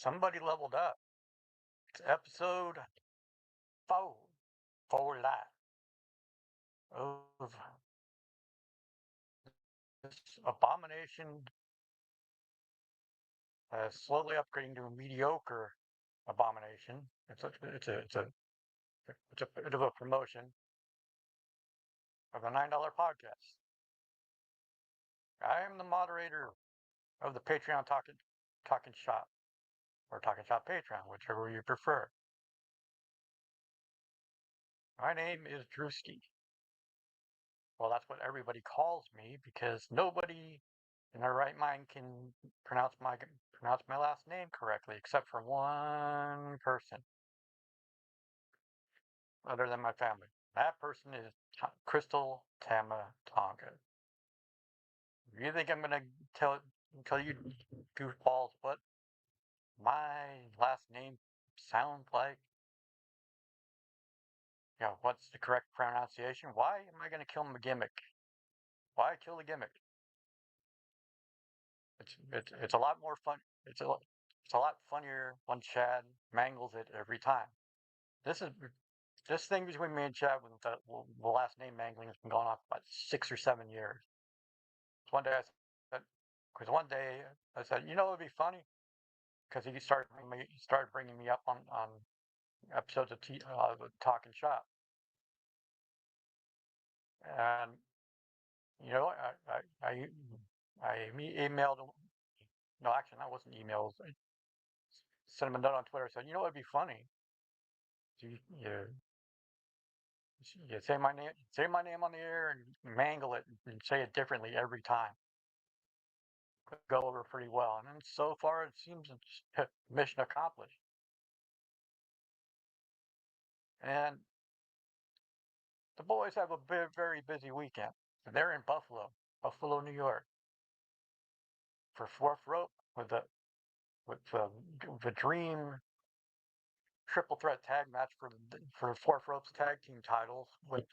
Somebody leveled up. It's episode 4 live of this abomination slowly upgrading to a mediocre abomination. It's a bit of a promotion of the $9 podcast. I am the moderator of the Patreon Talking Shop or Talking Shop Patreon, whichever you prefer. My name is Drewski. Well, that's what everybody calls me because nobody in their right mind can pronounce my last name correctly, except for one person, other than my family. That person is Crystal Tamatonga. You think I'm gonna tell you goofballs what my last name sounds like? What's the correct pronunciation? Why am I gonna kill my gimmick? Why kill the gimmick? It's a lot more fun. It's a lot funnier when Chad mangles it every time. This is this thing between me and Chad with the last name mangling has been going on for about 6 or 7 years. So one day one day I said, you know, it'd be funny because he started bringing me up on episodes of Talking Shop, and you know, emailed. No, actually, that wasn't emails. I sent him a note on Twitter. Said, you know, it'd be funny. You, you, you say my name on the air and mangle it and say it differently every time. Could go over pretty well. And then so far, it seems it's mission accomplished. And the boys have a very busy weekend. They're in Buffalo, New York, for fourth rope with the dream triple threat tag match for fourth rope's tag team titles with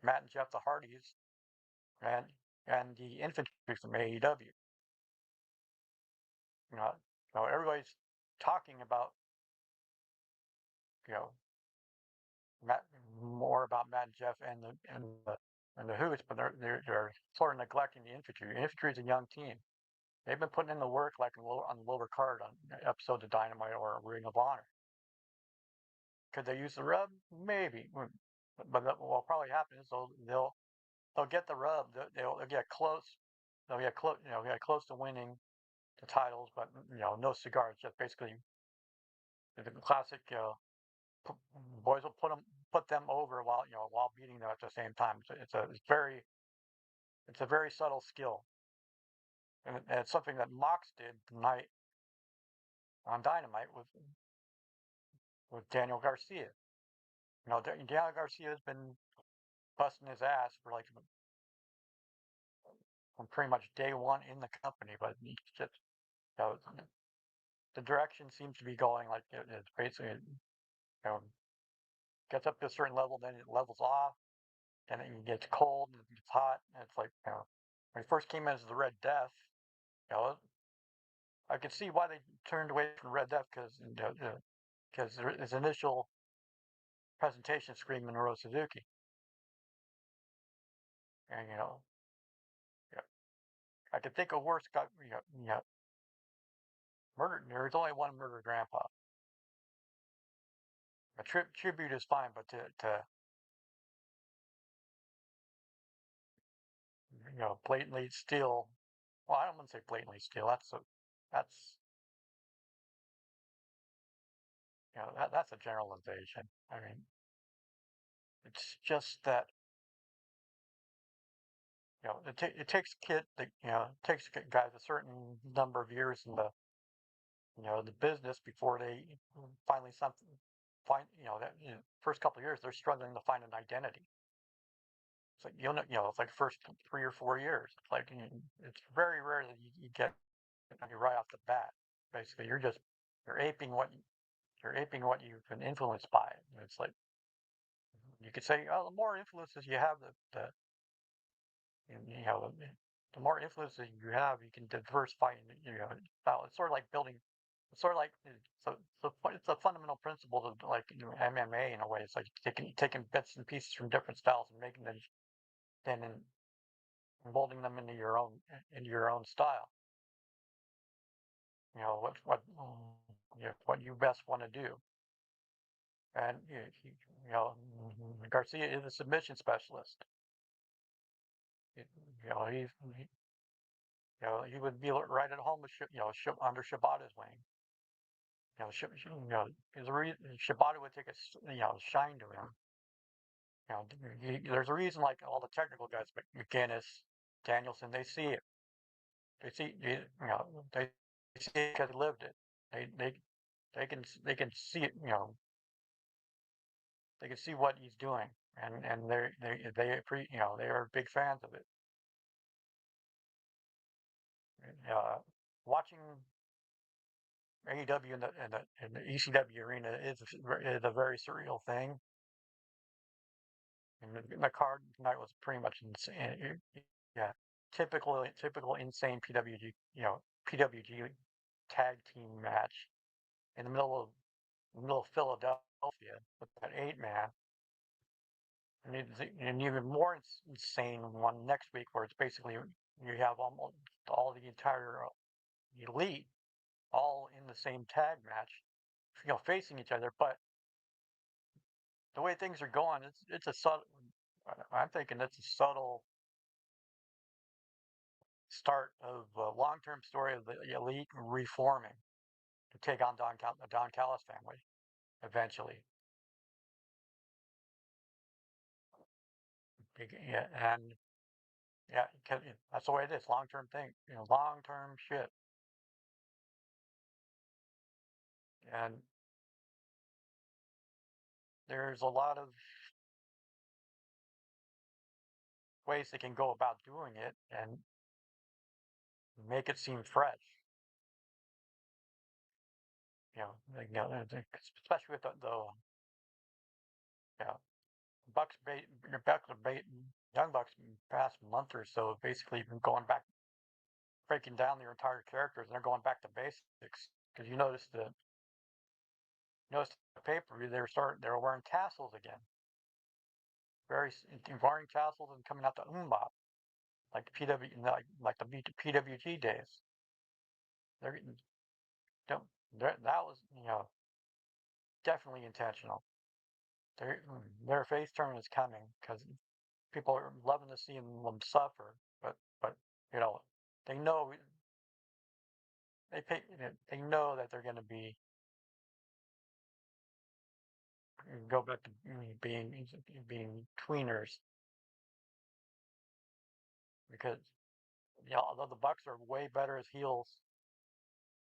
Matt and Jeff the Hardys and and the infantry from AEW. You know, everybody's talking about you know Matt more about Matt and Jeff and the Hoots, but they're sort of neglecting the infantry. The infantry is a young team. They've been putting in the work like on the lower card on episodes of Dynamite or Ring of Honor. Could they use the rub? Maybe, but what'll probably happen is they'll get the rub. They'll get close. They'll get close. Get close to winning the titles, but no cigars. Just basically the classic. Boys will put them over while beating them at the same time. It's a very subtle skill, and it's something that Mox did tonight on Dynamite with Daniel Garcia. Daniel Garcia has been busting his ass for like from pretty much day one in the company, but he's just you know, the direction seems to be going like it's basically gets up to a certain level, then it levels off, and it gets cold and it gets hot, and it's like when he first came in as the Red Death, you know, I could see why they turned away from Red Death because his initial presentation screamed Minoru Suzuki, and yeah, I could think of worse. Murder. There's only one murdered grandpa. A tribute is fine, but to blatantly steal. Well, I don't want to say blatantly steal. That's that's a generalization. I mean, it's just that it takes it takes guys a certain number of years in the business before they finally find that first couple of years they're struggling to find an identity. It's like it's like first 3 or 4 years. It's like it's very rare that you get right off the bat. Basically, you're aping what you've been influenced by. And it's like you could say, oh, the more influences you have, you know the more influences you have, you can diversify. It's sort of like building sort of like it's a fundamental principle of like MMA in a way. It's like taking bits and pieces from different styles and making them then and molding them into your own style. You know what you best want to do. And you know Garcia is a submission specialist. It, you know he would be right at home with under Shibata's wing. You know, there's a reason Shibata would take shine to him. You know, there's a reason like all the technical guys, like McGinnis, Danielson, they see it. They see they see it because they lived it. They they they can see it. They can see what he's doing, and they are big fans of it. Uh, Watching AEW in the ECW arena is a very surreal thing. And the card tonight was pretty much insane. Yeah, typical insane PWG tag team match in the middle of Philadelphia with that 8 man. And it's an even more insane one next week where it's basically you have almost all the entire elite all in the same tag match, facing each other. But the way things are going, it's a subtle. I'm thinking it's a subtle start of a long-term story of the elite reforming to take on the Don Callis family eventually. Yeah, and yeah, that's the way it is. Long-term thing, long-term shit. And there's a lot of ways they can go about doing it and make it seem fresh. Especially with you know, Bucks bait, Bucks are bait, Young Bucks past month or so basically been going back, breaking down their entire characters, and they're going back to basics. Because you noticed the paper they were wearing tassels again, very wearing tassels and coming out to Umbop like the like the PWG days. They're, don't, that was definitely intentional. Their face turn is coming because people are loving to see them suffer, but you know they know they know that they're going to be go back to being tweeners because although the Bucks are way better as heels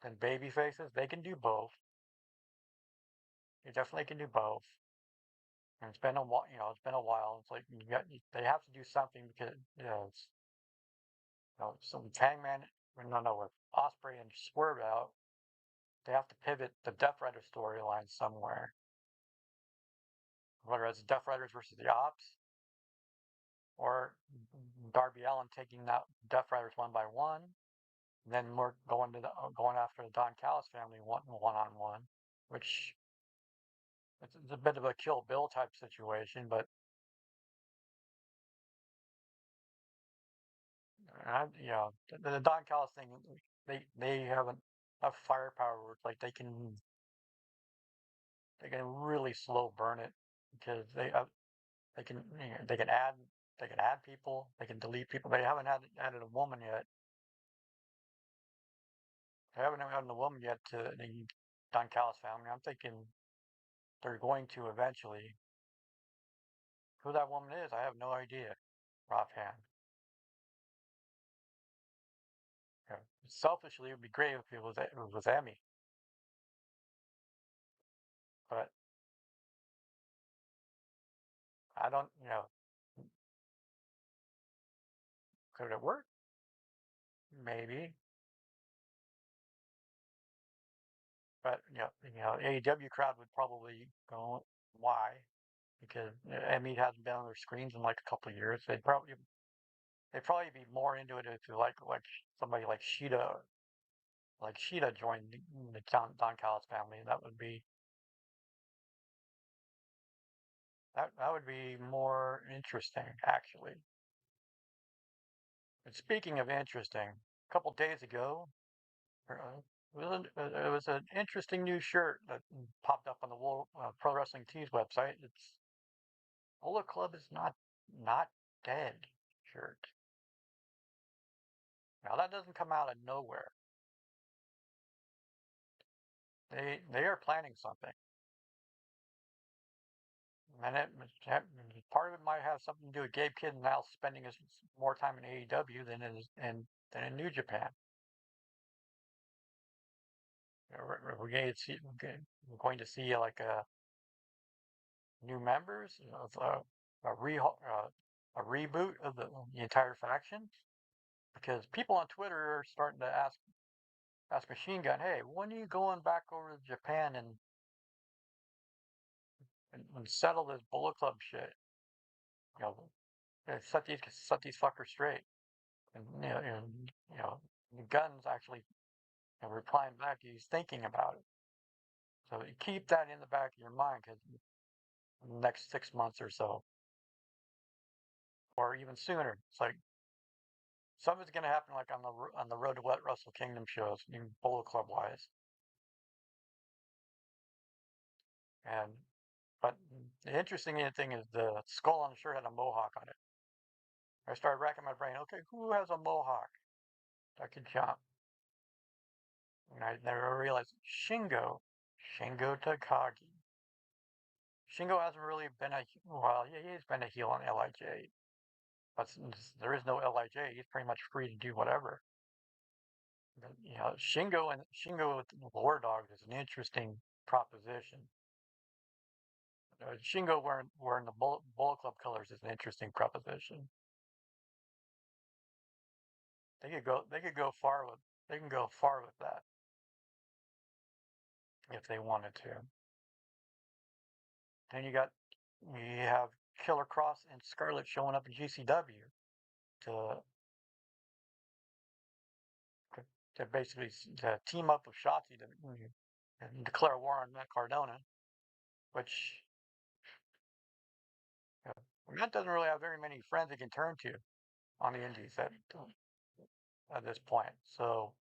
than baby faces, they can do both. They definitely can do both. And it's been a while. It's been a while. It's like they have to do something because some Hangman. No, with Osprey and Swerve out, they have to pivot the Death Rider storyline somewhere. Whether it's Death Riders versus the Ops or Darby Allin taking out Death Riders one by one, and then we're going after the Don Callis family one on one, which it's a bit of a Kill Bill type situation, but the Don Callis thing, they have enough firepower where it's like they can really slow burn it because they can add people, they can delete people. They haven't added a woman yet. They haven't added a woman yet to the Don Callis family. I'm thinking they're going to eventually. Who that woman is, I have no idea offhand. Yeah. Selfishly, it would be great if it was Emmy, but I don't. Could it work? Maybe, but AEW crowd would probably go, why? Because Emmy hasn't been on their screens in like a couple of years. They'd probably be more into it if you like somebody like Sheeta like Sheeta joined the Don Callis family. That would be more interesting, actually. And speaking of interesting, a couple days ago, it was an interesting new shirt that popped up on the Pro Wrestling Tees website. It's Bullet Club is not dead shirt. Now that doesn't come out of nowhere. They are planning something, and part of it might have something to do with Gabe Kidd now spending his more time in AEW than in New Japan. We're going to see like new members, a re a reboot of the entire faction, because people on Twitter are starting to ask Machine Gun, hey, when are you going back over to Japan and settle this Bullet Club shit? You know, set these fuckers straight. And the Gun's actually replying back. He's thinking about it. So you keep that in the back of your mind, because the next 6 months or so, or even sooner, it's like something's gonna happen, like on the road to what Wrestle Kingdom shows, Bullet Club wise. And but the interesting thing is the skull on the shirt had a mohawk on it. I started racking my brain. Okay, who has a mohawk that can jump? And I never realized Shingo Takagi. Shingo hasn't really been yeah, he's been a heel on LIJ, but since there is no LIJ, he's pretty much free to do whatever. But, Shingo with the War Dogs is an interesting proposition. Shingo wearing the Bullet Club colors is an interesting proposition. They could go far with they can go far with that if they wanted to. Then you have Killer Cross and Scarlett showing up in GCW to to, to basically to team up with Shotzi and declare war on Matt Cardona, which Matt doesn't really have very many friends he can turn to on the indies at this point. So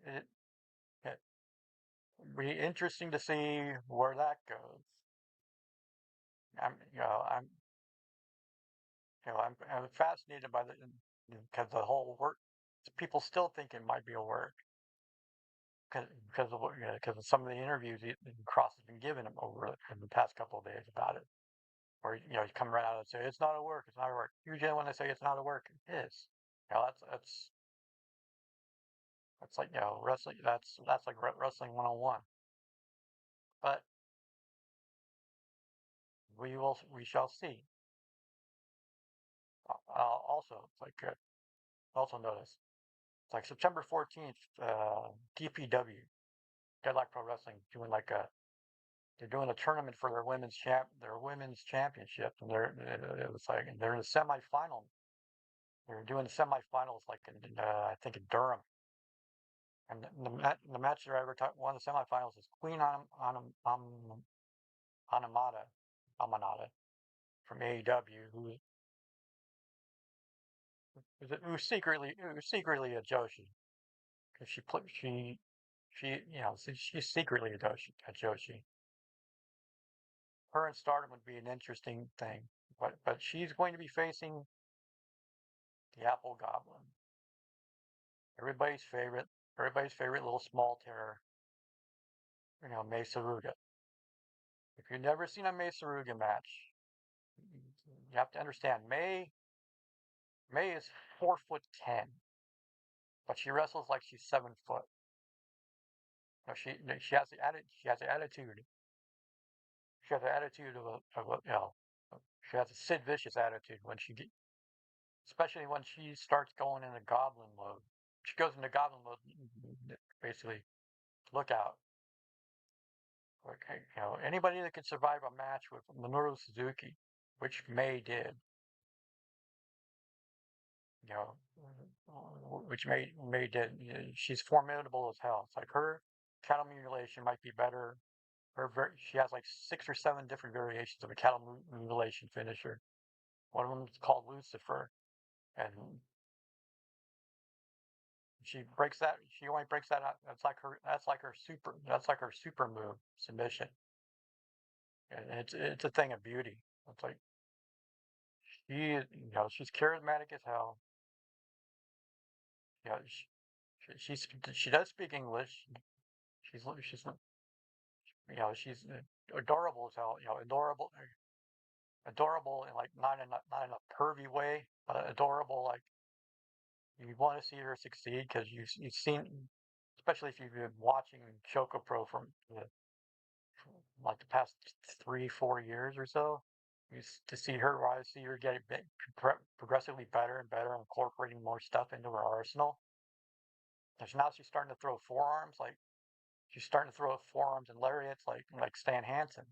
it it be interesting to see where that goes. I'm you know I'm fascinated by because the whole work, people still think it might be a work because of some of the interviews Cross has been giving him over in the past couple of days about it. Or he's come right out and say it's not a work, it's not a work. Usually when they say it's not a work, it is. That's like wrestling. That's like wrestling 101. But we shall see. Also, it's like also notice it's like September 14th, DPW, Deadlock Pro Wrestling, doing like they're doing a tournament for their women's championship, and they're in the semifinal. They're doing the semifinals like in I think in Durham, and the match that I ever won the semifinals is Queen Anamata Amanada from AEW, who's secretly a Joshi, because she's secretly a Joshi. Her and Stardom would be an interesting thing, but she's going to be facing the Apple Goblin, everybody's favorite, everybody's favorite little small terror, Mei Saruga. If you've never seen a Mei Saruga match, you have to understand Mei is 4'10", but she wrestles like she's 7 foot. She has the attitude. She has the attitude she has a Sid Vicious attitude especially when she starts going into Goblin mode. She goes into Goblin mode, basically. Look out! Okay, anybody that can survive a match with Minoru Suzuki, which May did, which made it. She's formidable as hell. It's like her cattle mutilation might be better. She has like 6 or 7 different variations of a cattle mutilation finisher. One of them is called Lucifer, and she breaks that. She only breaks that out. That's like her. That's like her super. That's like her super move submission, and it's a thing of beauty. It's like she's charismatic as hell. You know, she does speak English. She's she's adorable as hell. Adorable in like not in a pervy way, but adorable like you want to see her succeed because you've seen, especially if you've been watching Choco Pro from like the past 3 4 years or so. To see her rise, see her get progressively better and better, incorporating more stuff into her arsenal. And now she's starting to throw forearms like she's starting to throw forearms and lariats like Stan Hansen.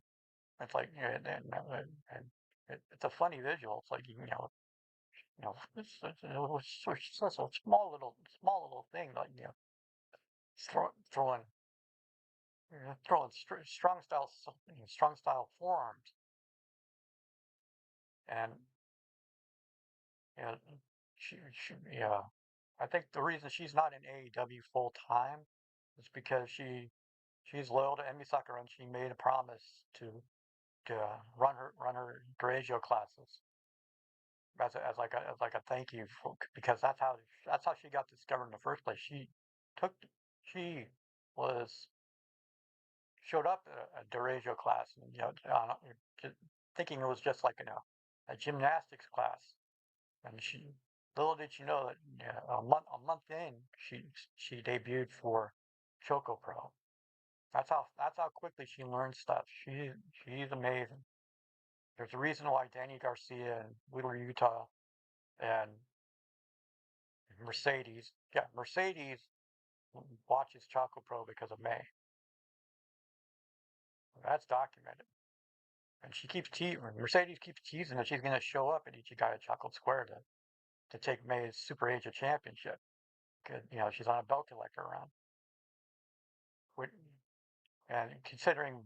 It's like and it's a funny visual. It's like it's such a small little thing like throwing strong style forearms, and you know she yeah. I think the reason she's not in AEW full time is because she's loyal to Emi Sakura and she made a promise to run her Dorajo classes as like a thank you because that's how she got discovered in the first place. Took she was showed up at a Dorajo class and thinking it was just like a gymnastics class, and little did she know that a month in she debuted for Choco Pro. That's how quickly she learned stuff. She's amazing. There's a reason why Danny Garcia and Wheeler Utah and Mercedes watches Choco Pro because of May. That's documented. And Mercedes keeps teasing that she's going to show up at Ichigaya Chocolate Square to take May's Super Asia Championship. Because, she's on a belt collector round. And considering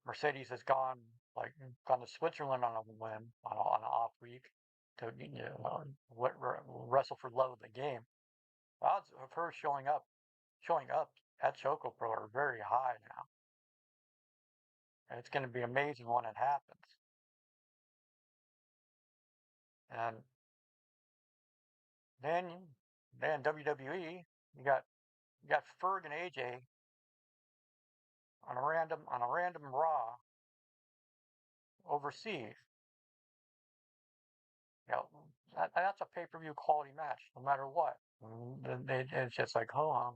Mercedes has gone to Switzerland on a whim on an off week to wrestle for love of the game. Odds of her showing up at Choco Pro are very high now, and it's going to be amazing when it happens. And then then WWE, you got Ferg and AJ on a random Raw overseas. You know, that's a pay-per-view quality match, no matter what. It's just like hold on,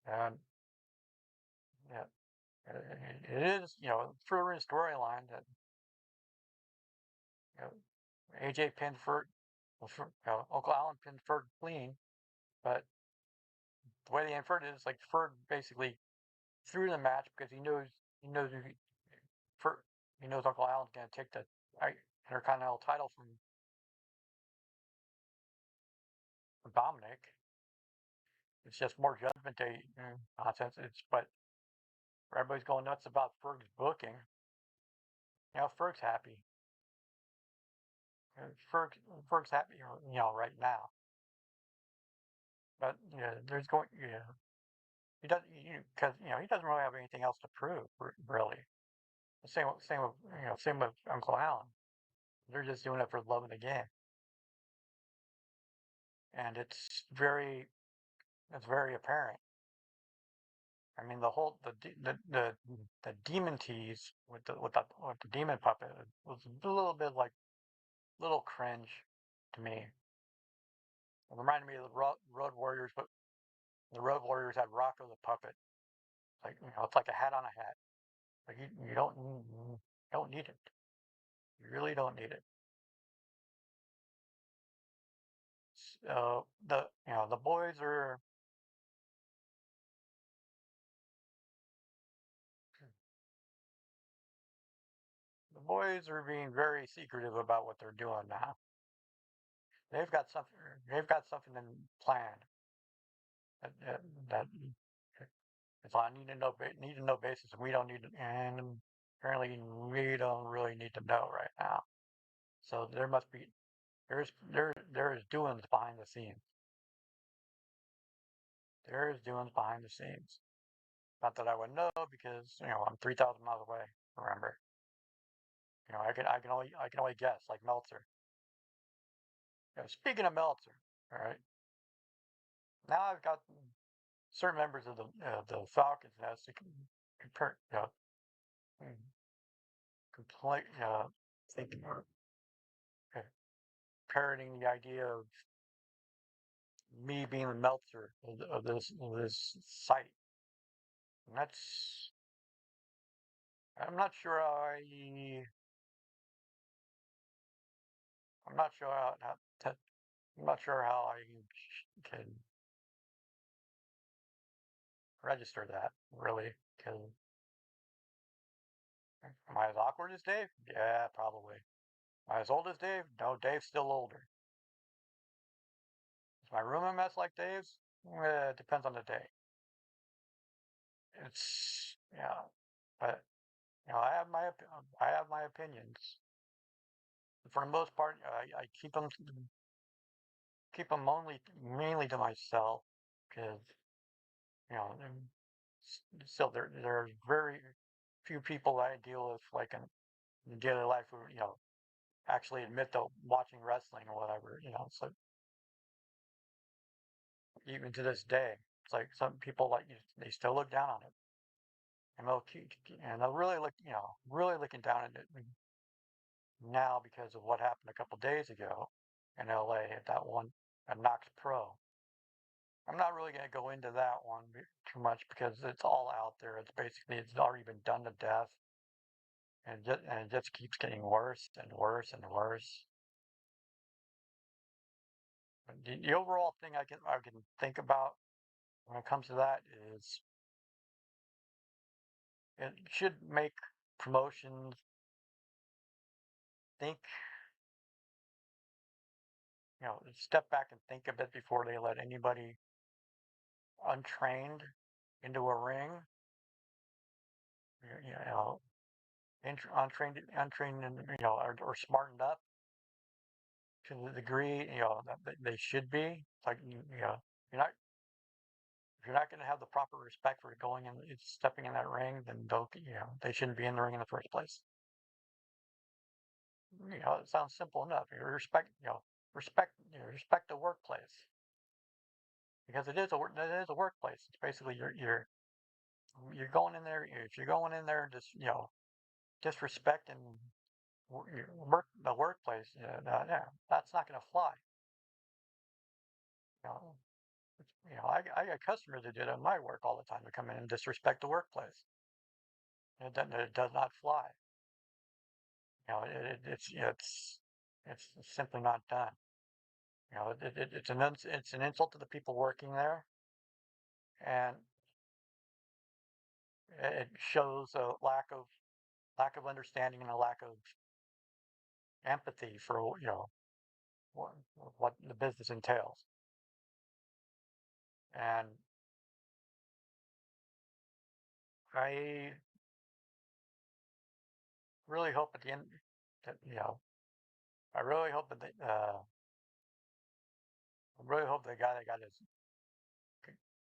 and yeah, it is further in storyline that you know, AJ pinned Ferg, Uncle Allen pinned Ferg clean, but the way they inferred it is like Ferg basically threw the match because he knows Ferg, he knows Uncle Allen's going to take the Intercontinental title from Dominic. It's just more Judgment Day nonsense. But everybody's going nuts about Ferg's booking. Ferg's happy. Ferg, Ferg's happy, right now. But there's going, he doesn't, because he doesn't really have anything else to prove, really. Same with Uncle Allen. They're just doing it for the love of the game, and it's very apparent. I mean, the demon tease with the demon puppet was a little bit like little cringe to me. It reminded me of the Road Warriors, but the Road Warriors had Rocco the puppet. Like it's like a hat on a hat. Like you don't need it. You really don't need it. The boys are being very secretive about what they're doing now. they've got something. They've got something in planned that it's on need to know basis, and we don't need to, and apparently we don't really need to know right now. So there must be there is doings behind the scenes. There is doings behind the scenes. Not that I would know because I'm 3,000 miles away. Remember, I can only guess like Meltzer. Speaking of Meltzer, all right. Now I've got certain members of the Falcons nest to compare, complete, thinking, uh, parroting the idea of me being the Meltzer of this site. And that's I'm not sure how I'm not sure I'm not sure how I can register that really. Because am I as awkward as Dave? Yeah, probably. Am I as old as Dave? No, Dave's still older. Is my room a mess like Dave's? It depends on the day. It's yeah, but I have my opinions. For the most part, I keep them only mainly to myself because you know still there's very few people I deal with like in daily life who actually admit to watching wrestling or whatever. So even to this day, it's like some people like they still look down on it, and they'll really really looking down at it now because of what happened a couple days ago in LA at that one at Knox Pro. I'm not really going to go into that one too much because it's all out there. It's already been done to death, and it just keeps getting worse and worse and worse. But the overall thing I can think about when it comes to that is it should make promotions think, step back and think a bit before they let anybody untrained into a ring. You know, untrained, and or smartened up to the degree that they should be. It's like you're not if you're not going to have the proper respect for going and stepping in that ring, then they shouldn't be in the ring in the first place. It sounds simple enough. You respect the workplace because it is a workplace. It's basically you're going in there. If you're going in there and just disrespecting the workplace, yeah, that's not going to fly. You know, I got customers that do that in my work all the time. They come in and disrespect the workplace. It does not fly. It's simply not done. It's an insult to the people working there, and it shows a lack of understanding and a lack of empathy for what, what the business entails. And I really hope at the end that I really hope that I really hope the guy that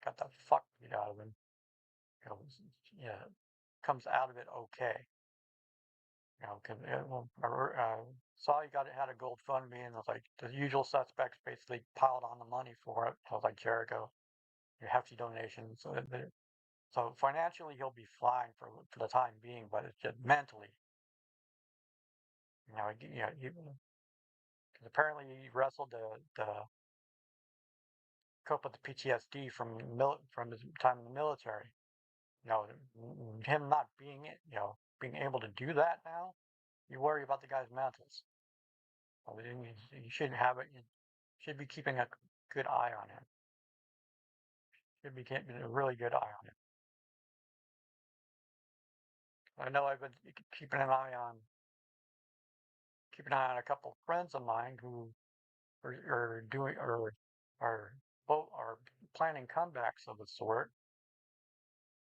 got the fuck beat out of him, you know, yeah, comes out of it okay. 'Cause, saw he had a GoFundMe, and it was like the usual suspects basically piled on the money for it. So it was like Jericho, your hefty donations. So financially he'll be fine for the time being, but it's just mentally, because apparently he wrestled the cope with the PTSD from his time in the military. You know, him not being able to do that now, you worry about the guy's mentals. Well, you shouldn't have it. You should be keeping a good eye on him. Should be keeping a really good eye on him. I know I've been keeping an eye on keeping an eye on a couple of friends of mine who or doing or or planning comebacks of a sort.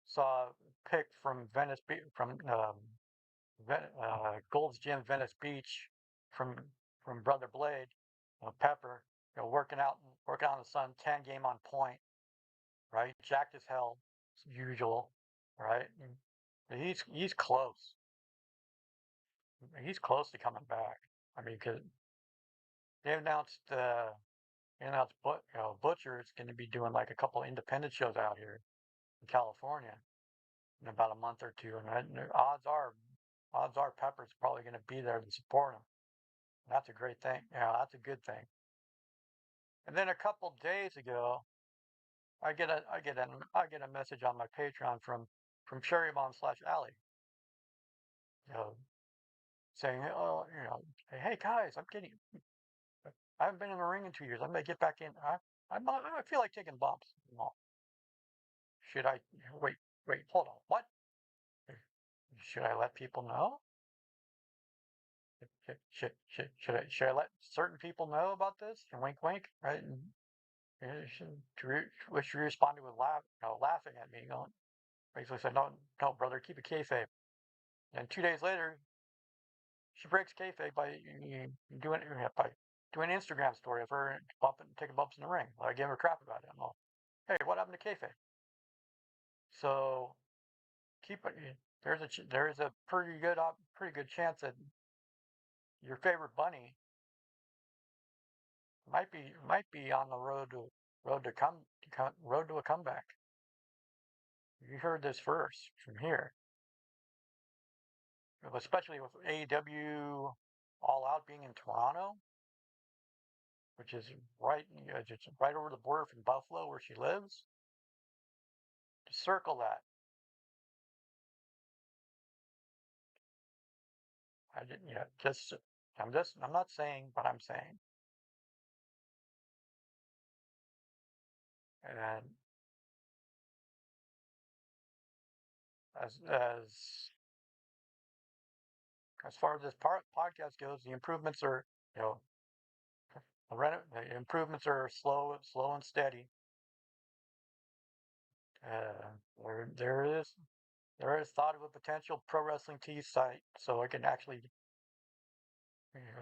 Saw a pic from Gold's Gym Venice Beach from Brother Blade, Pepper, working out in the sun, 10 game on point, right? Jacked as hell, as usual, right? And he's close. He's close to coming back. I mean, because they announced Butcher is going to be doing like a couple independent shows out here in California in about a month or two, and odds are Pepper's probably going to be there to support him. That's a great thing. Yeah, that's a good thing. And then a couple days ago, I get a message on my Patreon from Cherry Bomb slash Alley, you know, saying, oh, hey guys, I haven't been in the ring in 2 years. I'm gonna get back in. I feel like taking bumps. Well, should I wait? Wait, hold on. What? Should I let people know? Should I let certain people know about this? And wink, wink, right? And she responded with laughing at me, going, basically said, "No, no, brother, keep it kayfabe." And 2 days later, she breaks kayfabe by doing an Instagram story of her taking bumps in the ring. I gave her crap about it. I'm all, hey, what happened to kayfabe? So keep it. There's a pretty good chance that your favorite bunny might be on the road to a comeback. You heard this first from here, especially with AEW All Out being in Toronto, which is just right over the border from Buffalo, where she lives. To circle that, I didn't. Yeah, I'm not saying, but I'm saying, and as far as this podcast goes, the improvements are, you know, the improvements are slow and steady. There is thought of a potential pro wrestling tees site, so I can actually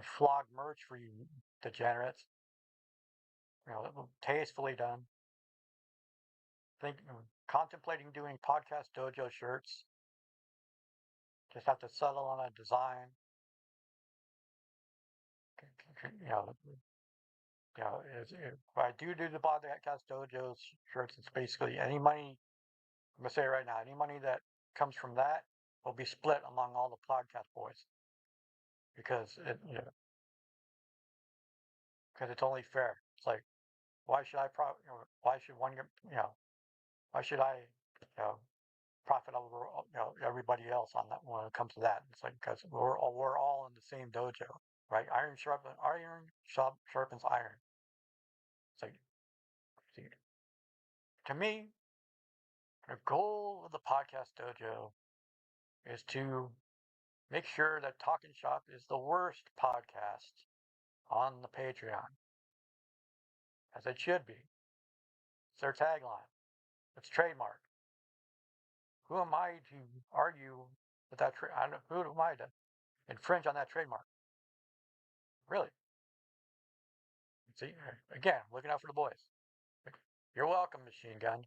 flog merch for you degenerates. Tastefully done. Think Contemplating doing podcast dojo shirts. Just have to settle on a design. You know, if I do the podcast dojo shirts, it's basically any money. I'm gonna say it right now. Any money that comes from that will be split among all the podcast boys because because it's only fair. It's like, why should why should one get, why should I, profit over, everybody else on that when it comes to that? It's like, because we're all in the same dojo, right? Iron sharpens iron. It's like, see, to me, the goal of the podcast dojo is to make sure that Talking Shop is the worst podcast on the Patreon, as it should be. It's their tagline. It's trademark. Who am I to argue with that? Who am I to infringe on that trademark? Really? See, again, looking out for the boys. You're welcome, Machine Gun.